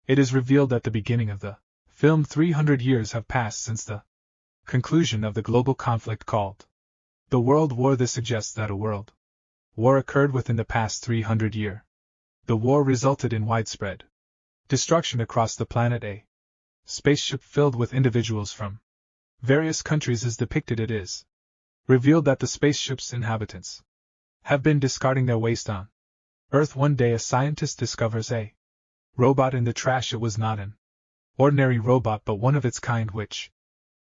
It is revealed at the beginning of the film 300 years have passed since the conclusion of the global conflict called the World War. This suggests that a world war occurred within the past 300 years. The war resulted in widespread destruction across the planet. A spaceship filled with individuals from various countries is depicted. It is revealed that the spaceship's inhabitants have been discarding their waste on Earth. One day a scientist discovers a robot in the trash. It was not an ordinary robot but one of its kind which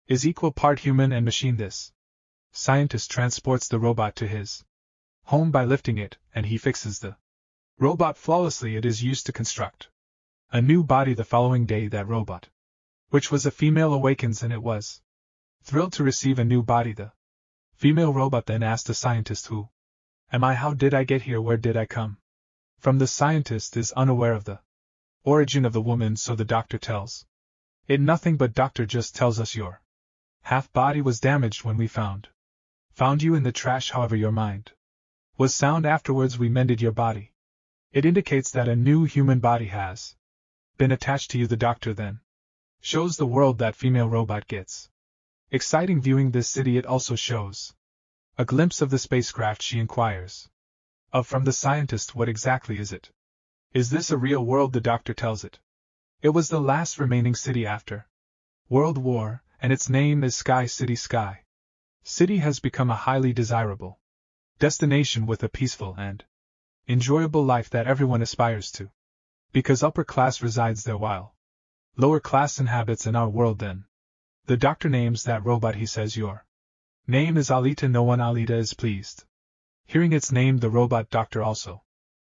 is equal part human and machine. This scientist transports the robot to his home by lifting it, and he fixes the robot flawlessly. It is used to construct a new body. The following day that robot, which was a female, awakens and it was thrilled to receive a new body. The female robot then asked the scientist, "Who am I? How did I get here? Where did I come from?" The scientist is unaware of the origin of the woman, so the doctor tells it nothing. But doctor just tells us your half body was damaged when we found you in the trash. However, your mind was sound. Afterwards we mended your body. It indicates that a new human body has been attached to you. The doctor then shows the world that female robot gets exciting viewing this city. It also shows a glimpse of the spacecraft. She inquires from the scientist, "What exactly is it? Is this a real world?" The doctor tells it was the last remaining city after World War, and its name is Sky City. Sky City has become a highly desirable destination with a peaceful and enjoyable life that everyone aspires to, because upper class resides there while lower class inhabits in our world. Then the doctor names that robot. He says, "Your name is Alita." No one Alita is pleased hearing its name. The robot doctor also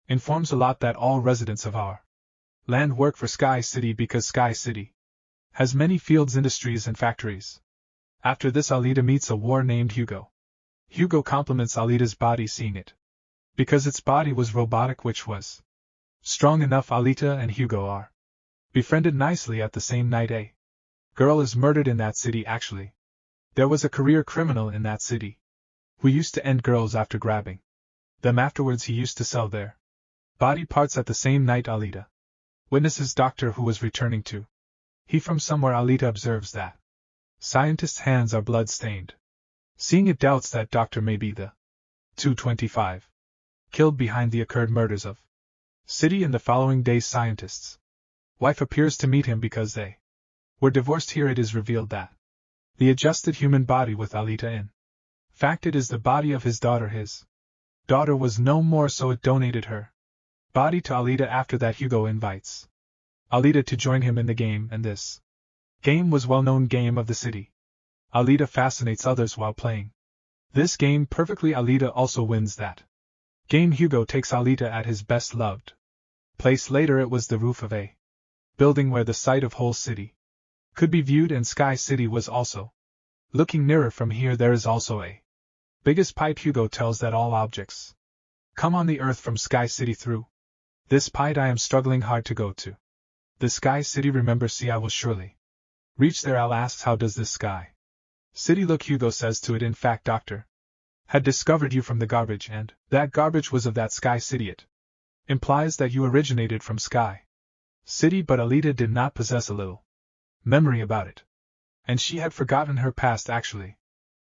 informs a lot that all residents of our land work for Sky City because Sky City has many fields, industries, and factories. After this, Alita meets a war named Hugo. Hugo compliments Alita's body, seeing it because its body was robotic, which was strong enough. Alita and Hugo are befriended nicely. At the same night, a girl is murdered in that city. Actually, there was a career criminal in that city who used to end girls after grabbing them. Afterwards, he used to sell their body parts. At the same night, Alita witnesses doctor who was returning to from somewhere. Alita observes that scientist's hands are blood-stained. Seeing it, doubts that doctor may be the 225 killed behind the occurred murders of city. In the following day, scientist's wife appears to meet him because they were divorced. Here it is revealed that the adjusted human body with Alita in fact it is the body of his daughter. His daughter was no more, so it donated her body to Alita. After that, Hugo invites Alita to join him in the game, and this game was well-known game of the city. Alita fascinates others while playing this game perfectly. Alita also wins that game. Hugo takes Alita at his best loved place. Later it was the roof of a building where the sight of whole city could be viewed, and Sky City was also looking nearer. From here there is also a biggest pipe. Hugo tells that all objects come on the earth from Sky City. Through this pipe I am struggling hard to go to the Sky City. Remember, see, I will surely reach there. Al asks, "How does this Sky City look?" Hugo says to it, "In fact, doctor had discovered you from the garbage, and that garbage was of that Sky City. It implies that you originated from Sky City." But Alita did not possess a little memory about it, and she had forgotten her past. Actually,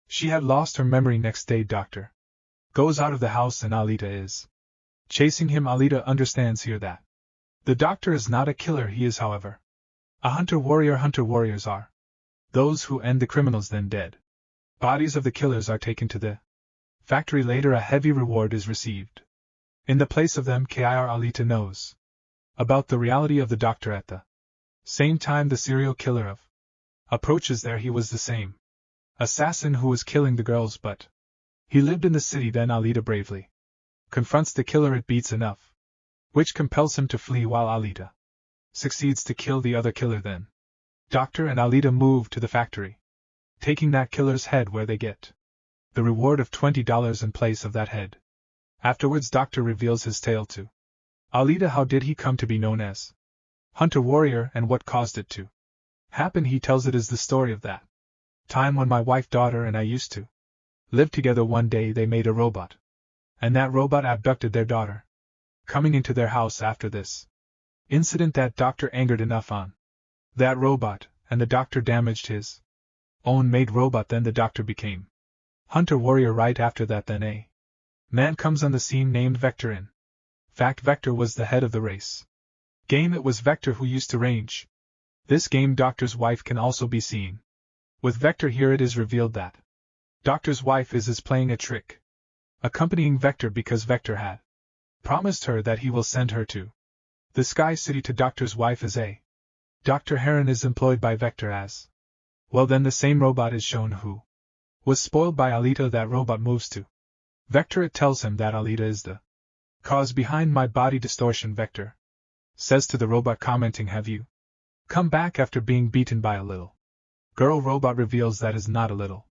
she had lost her memory. Next day, doctor goes out of the house and Alita is chasing him. Alita understands here that the doctor is not a killer. He is, however, a hunter-warrior. Hunter-warriors are those who end the criminals. Then dead bodies of the killers are taken to the factory. Later a heavy reward is received in the place of them. Kir Alita knows about the reality of the doctor. At the same time, the serial killer of approaches there. He was the same assassin who was killing the girls, but he lived in the city. Then Alita bravely confronts the killer. It beats enough, which compels him to flee, while Alita succeeds to kill the other killer. Then doctor and Alita move to the factory, taking that killer's head, where they get the reward of $20 in place of that head. Afterwards, doctor reveals his tale to Alita. How did he come to be known as hunter-warrior, and what caused it to happen? He tells it is the story of that time when my wife, daughter, and I used to live together. One day they made a robot, and that robot abducted their daughter, coming into their house. After this, Incident that doctor angered enough on that robot, and the doctor damaged his own made robot. Then the doctor became hunter warrior right after that. Then a man comes on the scene named Vector. In fact, Vector was the head of the race game. It was Vector who used to range this game. Doctor's wife can also be seen with Vector here. It is revealed that Doctor's wife is playing a trick, accompanying Vector because Vector had promised her that he will send her to the Sky City to Doctor's wife as a Dr. Heron is employed by Vector as well. Then the same robot is shown who was spoiled by Alita. That robot moves to Vector. It tells him that Alita is the cause behind my body distortion. Vector says to the robot, commenting, "Have you come back after being beaten by a little girl?" Robot reveals that is not a little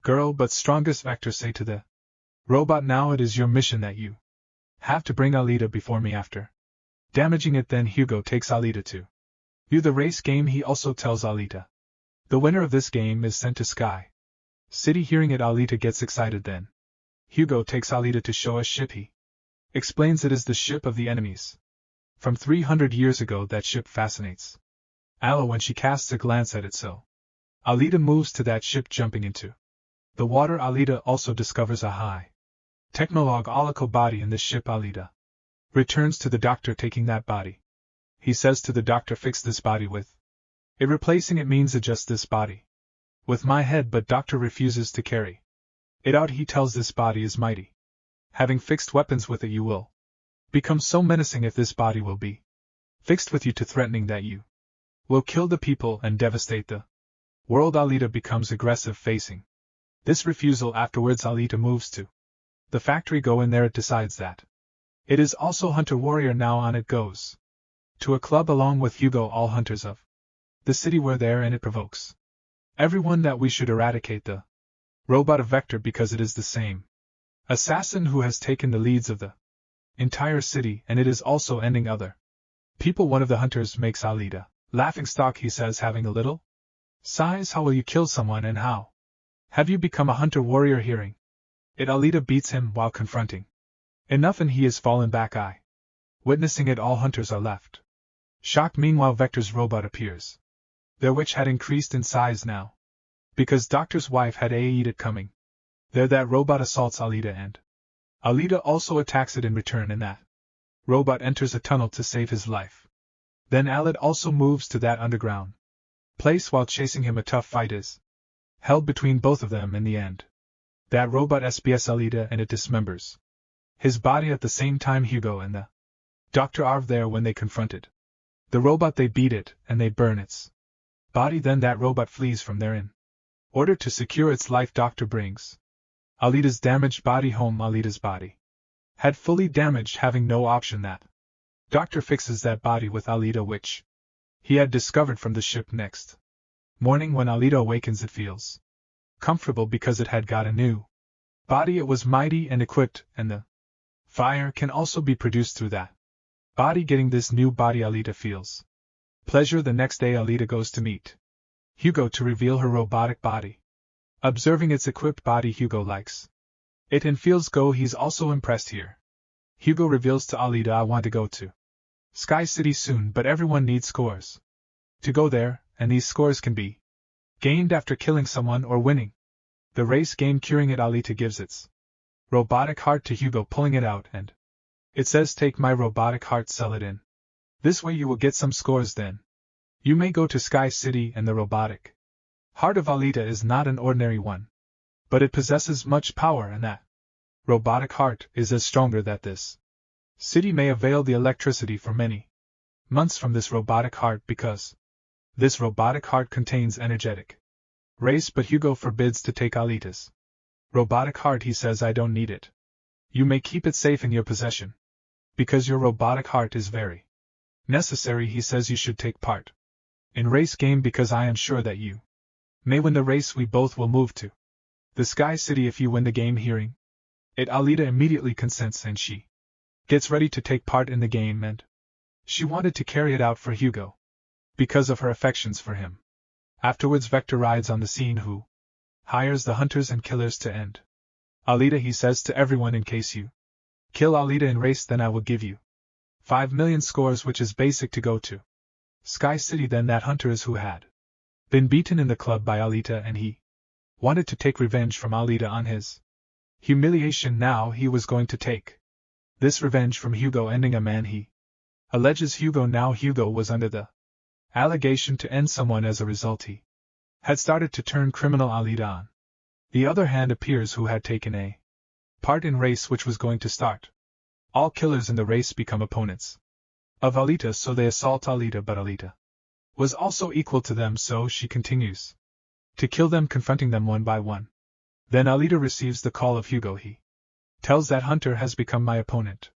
girl but strongest. Vector say to the robot, "Now it is your mission that you have to bring Alita before me after damaging it." Then Hugo takes Alita to view the race game. He also tells Alita the winner of this game is sent to Sky City. Hearing it, Alita gets excited. Then Hugo takes Alita to show a ship. He explains it is the ship of the enemies from 300 years ago. That ship fascinates Ala when she casts a glance at it, so Alita moves to that ship, jumping into the water. Alita also discovers a high technological body in the ship. Alita returns to the doctor, taking that body. He says to the doctor, "Fix this body with it." Replacing it means adjust this body with my head, but doctor refuses to carry it out. He tells this body is mighty. Having fixed weapons with it, you will become so menacing if this body will be fixed with you to threatening that you will kill the people and devastate the world. Alita becomes aggressive facing this refusal. Afterwards, Alita moves to the factory. Go in there. It decides that it is also hunter warrior. Now on it goes to a club along with Hugo. All hunters of the city were there, and it provokes everyone that we should eradicate the robot of Vector because it is the same assassin who has taken the leads of the entire city, and it is also ending other people. One of the hunters makes Alita laughingstock. He says, "Having a little size, how will you kill someone, and how have you become a hunter warrior?" Hearing it, Alita beats him while confronting enough, and he is fallen back. Witnessing it, all hunters are left shocked. Meanwhile, Vector's robot appears there, which had increased in size now because Doctor's wife had AE'd it coming there. That robot assaults Alita, and Alita also attacks it in return, and that robot enters a tunnel to save his life. Then Alita also moves to that underground place. While chasing him, a tough fight is held between both of them. In the end, that robot SBS Alita, and it dismembers his body. At the same time, Hugo and the doctor are there. When they confronted the robot, they beat it, and they burn its body. Then that robot flees from there in order to secure its life. Doctor brings Alita's damaged body home. Alita's body had fully damaged, having no option. That doctor fixes that body with Alita, which he had discovered from the ship. Next morning, when Alita awakens, it feels comfortable because it had got a new body. It was mighty and equipped, and the fire can also be produced through that body. Getting this new body, Alita feels pleasure. The next day, Alita goes to meet Hugo to reveal her robotic body. Observing its equipped body, Hugo likes it and feels go. He's also impressed here. Hugo reveals to Alita, "I want to go to Sky City soon, but everyone needs scores to go there, and these scores can be gained after killing someone or winning the race game." Curing it, Alita gives its robotic heart to Hugo, pulling it out, and it says, "Take my robotic heart, sell it in. This way you will get some scores, then you may go to Sky City." And the robotic heart of Alita is not an ordinary one, but it possesses much power, and that robotic heart is as stronger that this city may avail the electricity for many months from this robotic heart, because this robotic heart contains energetic race. But Hugo forbids to take Alita's robotic heart. He says, "I don't need it. You may keep it safe in your possession, because your robotic heart is very necessary." He says, "You should take part in race game, because I am sure that you may win the race. We both will move to the Sky City if you win the game." Hearing it, Alita immediately consents, and she gets ready to take part in the game, and she wanted to carry it out for Hugo because of her affections for him. Afterwards, Vector rides on the scene, who hires the hunters and killers to end Alita. He says to everyone, "In case you kill Alita in race, then I will give you 5,000,000 scores, which is basic to go to Sky City. Then that hunter is who had been beaten in the club by Alita, and he wanted to take revenge from Alita on his humiliation. Now he was going to take this revenge from Hugo, ending a man he alleges Hugo. Now Hugo was under the allegation to end someone. As a result, he had started to turn criminal. Alita, on the other hand, appears who had taken a part in race which was going to start. All killers in the race become opponents of Alita, so they assault Alita, but Alita was also equal to them, so she continues to kill them, confronting them one by one. Then Alita receives the call of Hugo. He tells that hunter has become my opponent,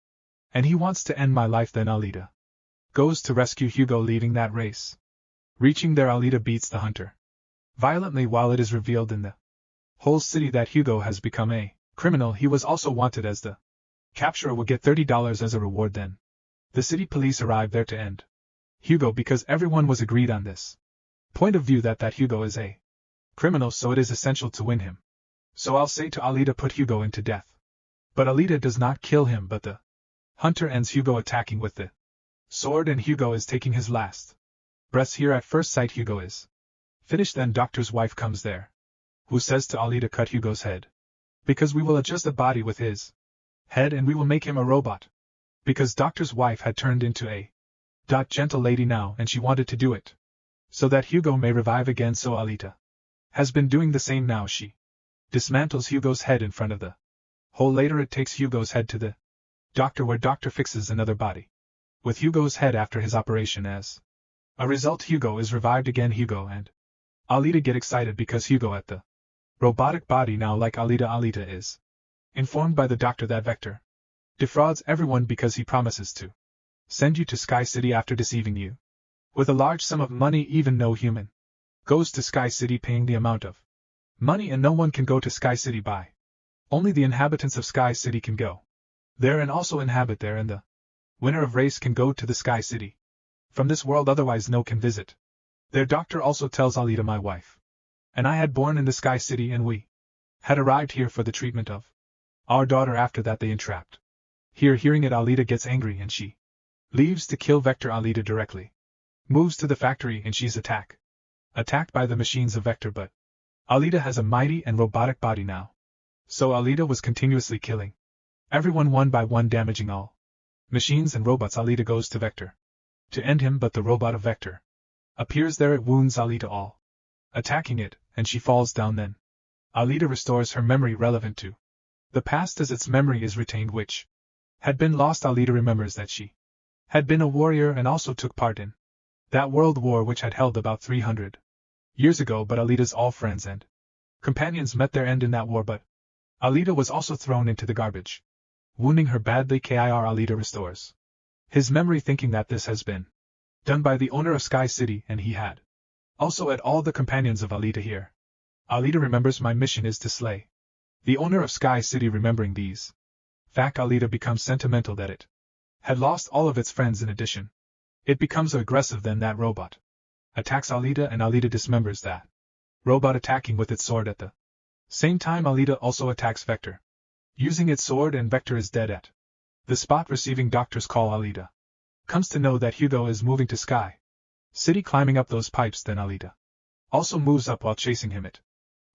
and he wants to end my life. Then Alita goes to rescue Hugo, leading that race. Reaching there, Alita beats the hunter violently, while it is revealed in the whole city that Hugo has become a criminal. He was also wanted, as the capturer will get $30 as a reward. Then the city police arrive there to end Hugo, because everyone was agreed on this point of view that Hugo is a criminal, so it is essential to win him. So I'll say to Alita, put Hugo into death. But Alita does not kill him, but the hunter ends Hugo, attacking with the sword, and Hugo is taking his last breaths. Here at first sight Hugo is finished. Then doctor's wife comes there, who says to Alita, cut Hugo's head, because we will adjust the body with his head and we will make him a robot. Because doctor's wife had turned into a gentle lady now, and she wanted to do it so that Hugo may revive again. So Alita has been doing the same now. She dismantles Hugo's head in front of the hole. Later it takes Hugo's head to the doctor, where doctor fixes another body with Hugo's head after his operation. As a result, Hugo is revived again. Hugo and Alita get excited because Hugo at the robotic body now, like Alita. Alita is informed by the doctor that Vector defrauds everyone because he promises to send you to Sky City after deceiving you with a large sum of money. Even no human goes to Sky City paying the amount of money, and no one can go to Sky City by. Only the inhabitants of Sky City can go there and also inhabit there, and the winner of race can go to the Sky City from this world, otherwise no can visit. Their doctor also tells Alita, my wife and I had born in the Sky City, and we had arrived here for the treatment of our daughter. After that they entrapped. Here, hearing it, Alita gets angry and she leaves to kill Vector. Alita directly moves to the factory and she's attacked by the machines of Vector, but Alita has a mighty and robotic body now. So Alita was continuously killing everyone one by one, damaging all machines and robots. Alita goes to Vector to end him, but the robot of Vector appears there. It wounds Alita, all attacking it, and she falls down. Then Alita restores her memory relevant to the past, as its memory is retained which had been lost. Alita remembers that she had been a warrior and also took part in that world war which had held about 300 years ago, but Alita's all friends and companions met their end in that war, but Alita was also thrown into the garbage, wounding her badly. Alita restores his memory, thinking that this has been done by the owner of Sky City, and he had also at all the companions of Alita here. Alita remembers, my mission is to slay the owner of Sky City. Remembering these fact, Alita becomes sentimental that it had lost all of its friends. In addition, it becomes aggressive. Then that robot attacks Alita, and Alita dismembers that robot, attacking with its sword. At the same time, Alita also attacks Vector using its sword, and Vector is dead at the spot. Receiving doctor's call, Alita comes to know that Hugo is moving to Sky City, climbing up those pipes. Then Alita also moves up while chasing him. It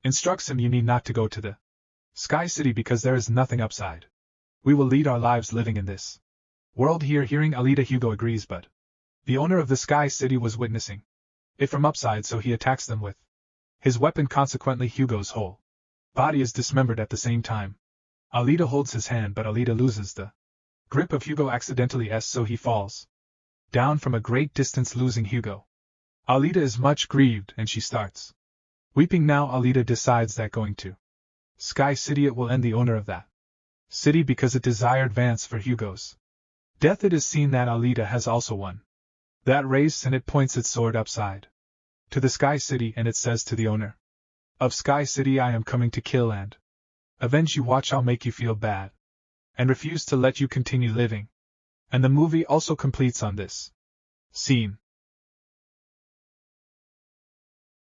instructs him, you need not to go to the Sky City because there is nothing upside. We will lead our lives living in this world here. Hearing Alita, Hugo agrees, but the owner of the Sky City was witnessing it from upside, so he attacks them with his weapon. Consequently, Hugo's whole body is dismembered at the same time. Alita holds his hand, but Alita loses the grip of Hugo accidentally, so he falls down from a great distance, losing Hugo. Alita is much grieved and she starts weeping. Now Alita decides that going to Sky City it will end the owner of that city because it desired advance for Hugo's death. It is seen that Alita has also won that race, and it points its sword upside to the Sky City, and it says to the owner of Sky City, I am coming to kill and avenge you. Watch, I'll make you feel bad and refuse to let you continue living. And the movie also completes on this scene.